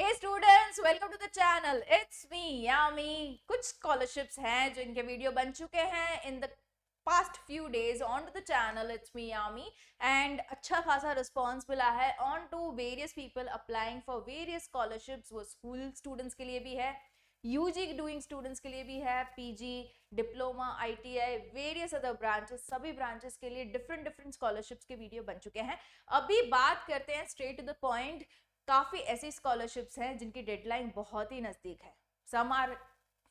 Hey students, welcome to the channel. It's me, Yami. कुछ scholarships हैं जो इनके वीडियो बन चुके हैं in the past few days on to the channel. It's me, Yami. And अच्छा खासा response मिला है on to various people applying for various scholarships. वो school students के लिए भी है, UG doing students के लिए भी है, PG, diploma, ITI, various other branches, सभी ब्रांचेस के लिए डिफरेंट स्कॉलरशिप्स के वीडियो बन चुके हैं. अभी बात करते हैं स्ट्रेट टू द पॉइंट. काफी ऐसी स्कॉलरशिप्स हैं जिनकी डेडलाइन बहुत ही नजदीक है. Some are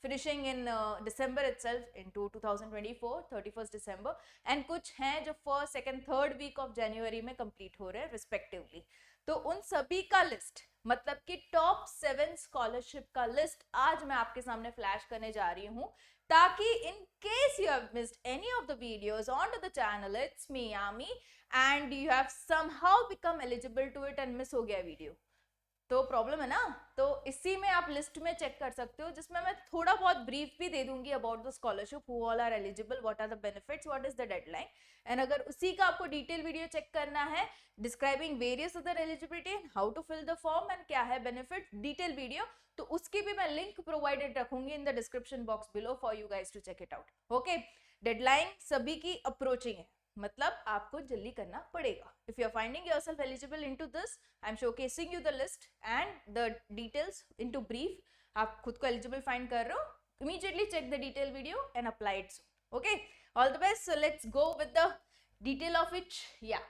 finishing in December itself into 2024 31 दिसंबर एंड कुछ हैं जो first second third week of जनवरी में कंप्लीट हो रहे हैं रिस्पेक्टिवली. तो उन सभी का लिस्ट, मतलब कि टॉप 7 स्कॉलरशिप का लिस्ट आज मैं आपके सामने फ्लैश करने जा रही हूं, ताकि in case you have missed any of the videos on to the channel it's me Yami and you have somehow become eligible to it and miss हो गया वीडियो, तो प्रॉब्लम है ना. तो इसी में आप लिस्ट में चेक कर सकते हो, जिसमें मैं थोड़ा बहुत ब्रीफ भी दे दूंगी about the scholarship, who all are eligible, what are the benefits, what is the deadline. And अगर उसी का आपको डिटेल वीडियो चेक करना है describing various other eligibility, how to fill the form and क्या है बेनिफिट, डिटेल वीडियो, तो उसकी भी मैं लिंक प्रोवाइडेड रखूंगी in the description box below for you guys to check it out. Okay, deadline सभी की अप्रोचिंग है, मतलब आपको जल्दी करना पड़ेगा. If you are finding yourself eligible into this, I am showcasing you the list and the details into brief. आप खुद को एलिजिबल फाइंड कर रहे हो, immediately check the detail video and apply it soon. Okay, all the best. So let's go with the detail of it. या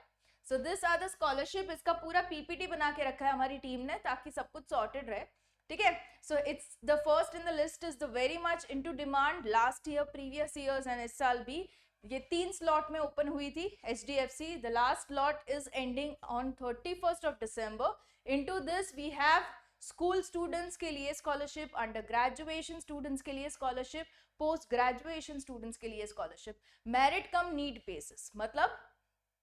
so this are the scholarship. इसका पूरा PPT बना के रखा है हमारी टीम ने ताकि सब कुछ सॉर्टेड रहे. ठीक है, so it's the first in the list is the very much into demand last year, previous years and इस साल भी. ये 3 स्लॉट में ओपन हुई थी HDFC. The last slot is ending on 31st of December. Into this we have school students के लिए scholarship, under graduation students के लिए स्कॉलरशिप, पोस्ट ग्रेजुएशन स्टूडेंट्स के लिए स्कॉलरशिप, मेरिट कम नीड बेसिस, मतलब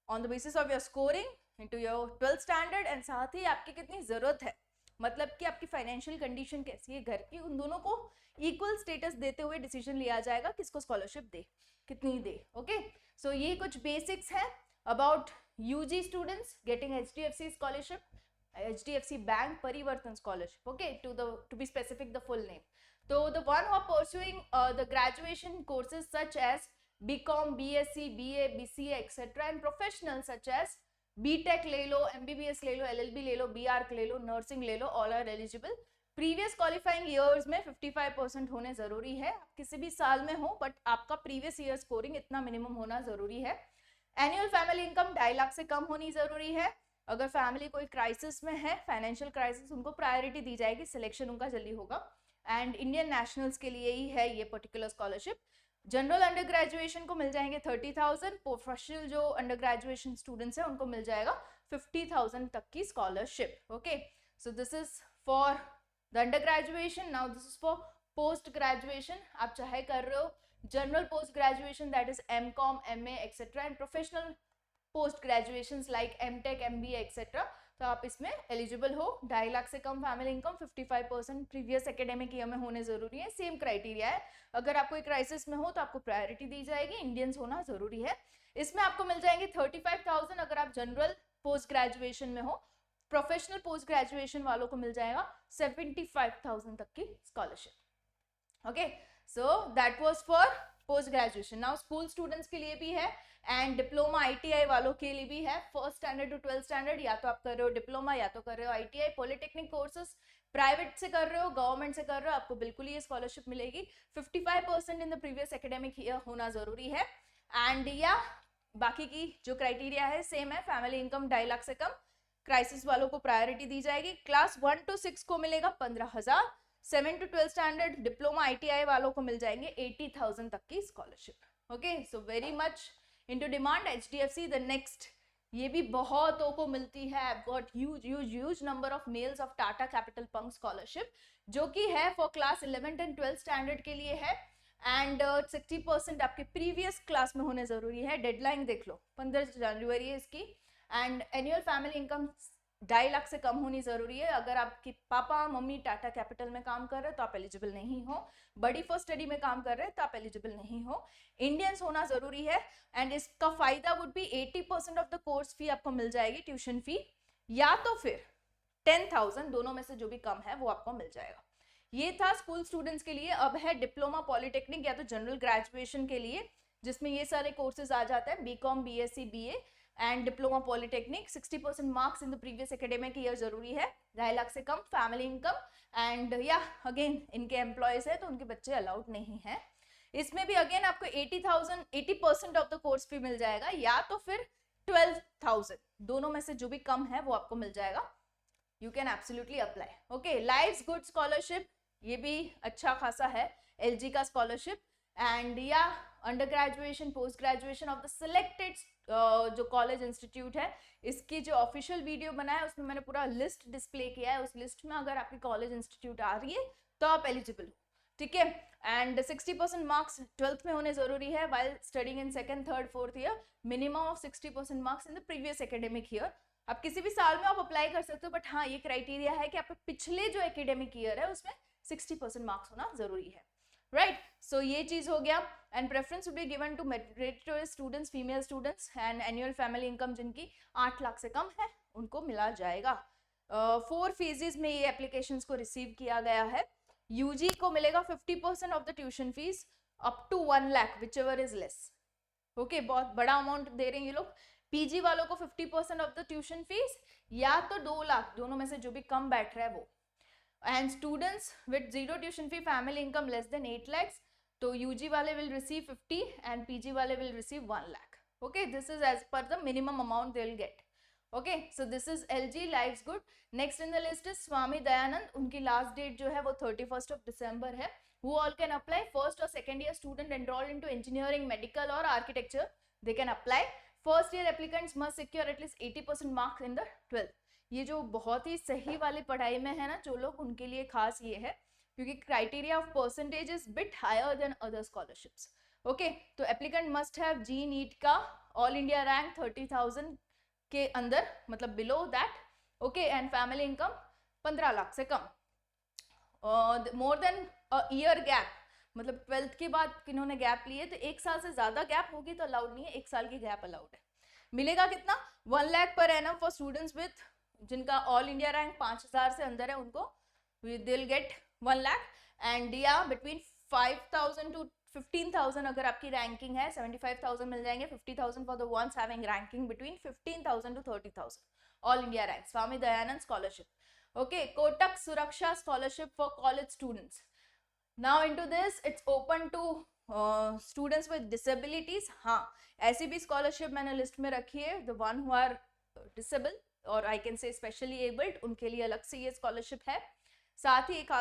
on the basis of your scoring into your 12th standard and साथ ही आपकी कितनी जरूरत है, मतलब कि आपकी फाइनेंशियल कंडीशन कैसी है घर की, उन दोनों को इक्वल स्टेटस देते हुए डिसीजन लिया जाएगा किसको स्कॉलरशिप दे, कितनी दे. ओके, सो ये कुछ बेसिक्स है about UG students getting HDFC scholarship, HDFC bank Parivartan scholarship. Okay, to be specific the full name. तो the one who are pursuing the graduation courses such as BCom, BSc, BA, BCA etcetera and professional such as BTech ले लो, MBBS ले लो, LLB ले लो, BArch ले लो, nursing ले लो, all are eligible. Previous qualifying years में 55% होने जरूरी है. आप किसी भी साल में हो बट आपका प्रीवियस ईयर स्कोरिंग इतना मिनिमम होना जरूरी है. एनुअल फैमिली इनकम 2.5 लाख से कम होनी जरूरी है. अगर फैमिली कोई क्राइसिस में है, फाइनेंशियल क्राइसिस, उनको प्रायोरिटी दी जाएगी, सिलेक्शन उनका जल्दी होगा. एंड इंडियन नेशनल्स के लिए ही है ये particular scholarship. General under graduation को मिल जाएंगे 30,000. प्रोफेशनल जो अंडर ग्रेजुएशन स्टूडेंट्स हैं उनको मिल जाएगा 50,000 तक की scholarship. Okay, so this is for the under graduation. Now this is for post graduation. आप चाहे कर रहे हो general post graduation, that is MCom, MA etcetera, and professional post graduation like MTech, MBA etcetera, तो आप इसमें eligible हो. 2.5 लाख से कम family income, 55% previous academic year में होने जरूरी है. सेम क्राइटेरिया है. अगर आप कोई क्राइसिस में हो तो आपको प्रायोरिटी दी जाएगी, इंडियंस होना जरूरी है. इसमें आपको मिल जाएंगे 35,000 अगर आप जनरल पोस्ट ग्रेजुएशन में हो. प्रोफेशनल पोस्ट ग्रेजुएशन वालों को मिल जाएगा 75,000 तक की scholarship. Okay, so that was for post graduation. Now school students के लिए भी है एंड डिप्लोमा ITI वालों के लिए भी है. First standard to 12th standard, या तो आप कर रहे हो डिप्लोमा या तो कर रहे हो ITI. पॉलिटेक्निक कोर्सेज प्राइवेट से कर रहे हो, गवर्नमेंट से कर रहे हो, आपको बिल्कुल ये स्कॉलरशिप मिलेगी. 55% इन द प्रीवियस एकेडमिक ईयर होना जरूरी है. एंड या बाकी की जो क्राइटेरिया है सेम है. फैमिली इनकम 2.5 लाख से कम, क्राइसिस वालों को प्रायोरिटी दी जाएगी. क्लास 1 to 6 को मिलेगा 15,000. 7 to 12 स्टैंडर्ड डिप्लोमा ITI वालों को मिल जाएंगे 80,000 तक की scholarship. Okay, so very much into demand HDFC. The next, ये भी बहुतों को मिलती है. I've got huge number of mails of Tata Capital Punk scholarship, जो कि है for class 11th and 12th standard के लिए है. एंड 60% आपके प्रीवियस क्लास में होने जरूरी है. डेडलाइन देख लो 15 जनवरी है इसकी. And annual family income 2.5 lakh से कम होनी जरूरी है. अगर आपके पापा मम्मी टाटा कैपिटल में काम कर रहे हैं तो आप एलिजिबल नहीं हो. बड़ी फर्स्ट स्टडी में काम कर रहे हैं तो आप एलिजिबल नहीं हो. इंडियंस होना जरूरी है. एंड इसका फायदा would be 80% of the course fee आपको मिल जाएगी, ट्यूशन फी, या तो फिर 10,000, दोनों में से जो भी कम है वो आपको मिल जाएगा। ये था स्कूल स्टूडेंट्स के लिए। अब है डिप्लोमा पॉलिटेक्निक या तो जनरल ग्रेजुएशन के लिए, जिसमें ये सारे कोर्सेज आ जाते हैं, BCom, BSc, BA and diploma polytechnic. 60% marks in the previous academic year जरूरी है, 2.5 लाख से कम, फैमिली इनकम एंड या अगेन इनके एम्प्लॉयज है तो उनके बच्चे अलाउड नहीं है। इसमें भी अगेन आपको 80% ऑफ द कोर्स फी मिल जाएगा या तो फिर 12,000, दोनों में से जो भी कम है वो आपको मिल जाएगा। You can absolutely apply. Okay, lives good scholarship, ये भी अच्छा खासा है, एलजी का स्कॉलरशिप एंड या under graduation, post graduation of the selected जो कॉलेज इंस्टीट्यूट है, इसकी जो ऑफिशियल वीडियो बना है उसमें मैंने पूरा लिस्ट डिस्प्ले किया है। उस लिस्ट में अगर आपकी कॉलेज इंस्टीट्यूट आ रही है तो आप एलिजिबल हो, ठीक है। एंड 60% मार्क्स 12th में होने जरूरी है while studying in second, third, fourth year, minimum of 60% marks in the previous academic year. आप किसी भी साल में आप अप्लाई कर सकते हो, बट हाँ ये क्राइटेरिया है कि आपके पिछले जो एकेडमिक ईयर है उसमें 60% मार्क्स होना जरूरी है, राइट। सो ये चीज हो गया। And preference would be given to meritorious students, female students and annual family income जिनकी 8 लाख से कम है उनको मिला जाएगा। 4 फेजेस में ये एप्लीकेशंस को रिसीव किया गया है। यूजी को मिलेगा 50% of the tuition fees up to 1 lakh whichever is less. Okay, बहुत बड़ा अमाउंट दे रहे हैं ये लोग। पीजी वालों को 50% ऑफ द ट्यूशन फीस या तो 2 लाख, दोनों में से जो भी कम बैठ रहा है वो। And students with zero tuition fee, family income less than 8 lakhs, तो यूजी वाले विल रिसीव 50 एंड पीजी वाले will receive 1 lakh। Okay, this is as per the minimum amount they will get. Okay, so this is LG lives good. Next in the list is Swami Dayanand, उनकी last date जो है वो 31st of December है। Who all can apply? First or second year student enrolled into engineering, medical or architecture, they can apply. First year applicants must secure at least 80% marks in the 12th। ये जो बहुत ही सही वाली पढ़ाई में है ना जो लोग, उनके लिए खास ये है क्योंकि criteria of percentage is bit higher than other scholarships. Okay, तो applicant must have JEE NEET का ऑल इंडिया रैंक 30,000 के अंदर, मतलब below that. Okay, and family income 15 lakh से कम। More than a year gap, मतलब 12th के बाद किन्होंने गैप लिए तो 1 साल से ज्यादा गैप होगी तो अलाउड नहीं है, 1 साल की गैप अलाउड है। मिलेगा कितना? 1 lakh per annum for students with जिनका ऑल इंडिया रैंक 5,000 से अंदर है, उनको दे विल गेट 1 लाख। एंड या बिटवीन 5,000 to 15,000 अगर आपकी रैंकिंग है 75,000 मिल जाएंगे। 50,000 for the ones having ranking between 15,000 to 30,000 all India rank. Swami Dayanand scholarship. Okay, Kotak Suraksha scholarship for college students. Now into this it's open to students with disabilities. हाँ, ऐसी भी scholarship मैंने लिस्ट में रखी है, the one who are disable और I can say specially abled, उनके लिए अलग से ये स्कॉलरशिप है। साथ ही एक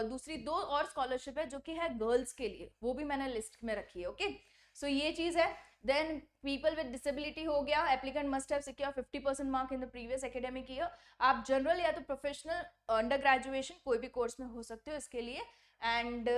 दूसरी 2 और स्कॉलरशिप है जो कि है गर्ल्स के लिए, वो भी मैंने लिस्ट में रखी है। ओके, सो ये चीज है। देन पीपल विद डिसेबिलिटी हो गया, applicant must have secure 50% mark in the previous academic year. आप जनरल या तो प्रोफेशनल, अंडर ग्रेजुएशन कोई भी कोर्स में हो सकते हो इसके लिए। एंड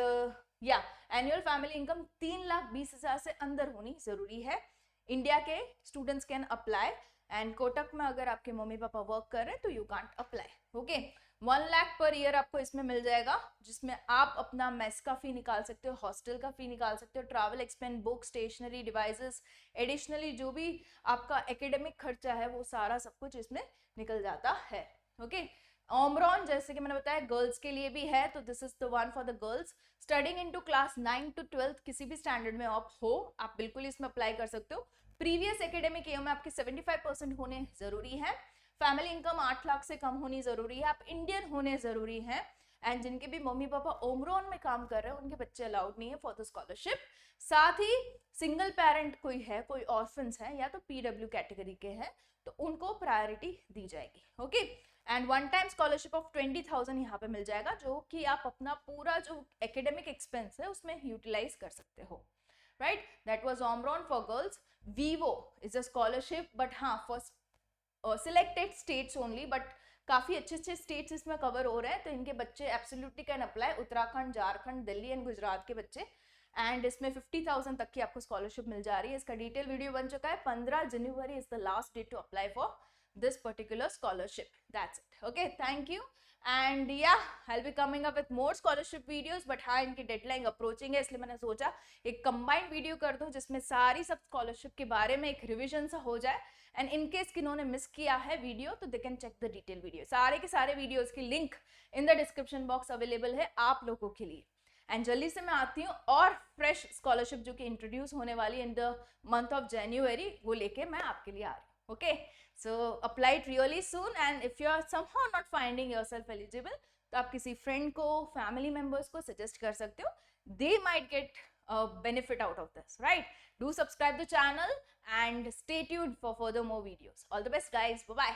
या एनुअल फैमिली इनकम 3,20,000 से अंदर होनी जरूरी है। इंडिया के students can apply and Kotak में अगर आपके मम्मी पापा वर्क कर रहे हैं तो you can't apply. Okay, 1 lakh per year आपको इसमें मिल जाएगा, जिसमें आप अपना मेस का फी निकाल सकते हो, हॉस्टल का फी निकाल सकते हो, travel expense, book, stationery, devices, additionally जो भी आपका एकेडमिक खर्चा है वो सारा सब कुछ इसमें निकल जाता है। ओके, ओमरॉन जैसे कि मैंने बताया गर्ल्स के लिए भी है, तो this is the one for the girls. Studying into class 9 to 12 किसी भी स्टैंडर्ड में आप हो, आप बिल्कुल इसमें अप्लाई कर सकते हो। प्रीवियस एकेडमिक ईयर में आपके 75% होने जरूरी है। फैमिली इनकम 8 लाख से कम होनी जरूरी है। आप इंडियन होने जरूरी है। एंड जिनके भी मम्मी पापा ओमरॉन में काम कर रहे हैं उनके बच्चे अलाउड नहीं है फॉर द स्कॉलरशिप। साथ ही सिंगल पेरेंट कोई है, कोई ऑर्फन्स है या तो पीडब्ल्यू कैटेगरी के हैं, तो उनको प्रायोरिटी दी जाएगी। Okay, and one time scholarship of 20,000 यहाँ पे मिल जाएगा, जो कि आप अपना पूरा जो एकेडमिक एक्सपेंस है उसमें यूटिलाइज कर सकते हो। Right, that was Omron for girls. Vivo is a scholarship, but हाँ for selected states only, but काफी अच्छे अच्छे स्टेट्स इसमें कवर हो रहे हैं, तो इनके बच्चे absolutely can apply. Uttarakhand, Jharkhand, Delhi and Gujarat के बच्चे। एंड इसमें 50,000 तक की आपको स्कॉलरशिप मिल जा रही है। इसका डिटेल वीडियो बन चुका है। 15 January is the last date to apply for this particular scholarship. That's it. Okay, thank you. And yeah I be coming up with more scholarship videos, but हाँ इनकी डेडलाइन अप्रोचिंग है, इसलिए मैंने सोचा एक कंबाइंड वीडियो कर दूं जिसमें सारी सब स्कॉलरशिप के बारे में एक रिविजन सा हो जाए। एंड इन केस किन्होंने मिस किया है वीडियो तो they can check the detail video. सारे के सारे वीडियोस की link in the description box available है आप लोगों के लिए। एंड जल्दी से मैं आती हूँ और फ्रेश स्कॉलरशिप जो कि इंट्रोड्यूस होने वाली in the month of January, वो लेके मैं आपके लिए आ रही हूँ। Okay, so apply it really soon. And if you are somehow not finding yourself eligible तो आप किसी फ्रेंड को, फैमिली मेंबर्स को सजेस्ट कर सकते हो, they might get benefit out of this, right? Do subscribe the channel and stay tuned for further more videos. All the best guys, bye bye.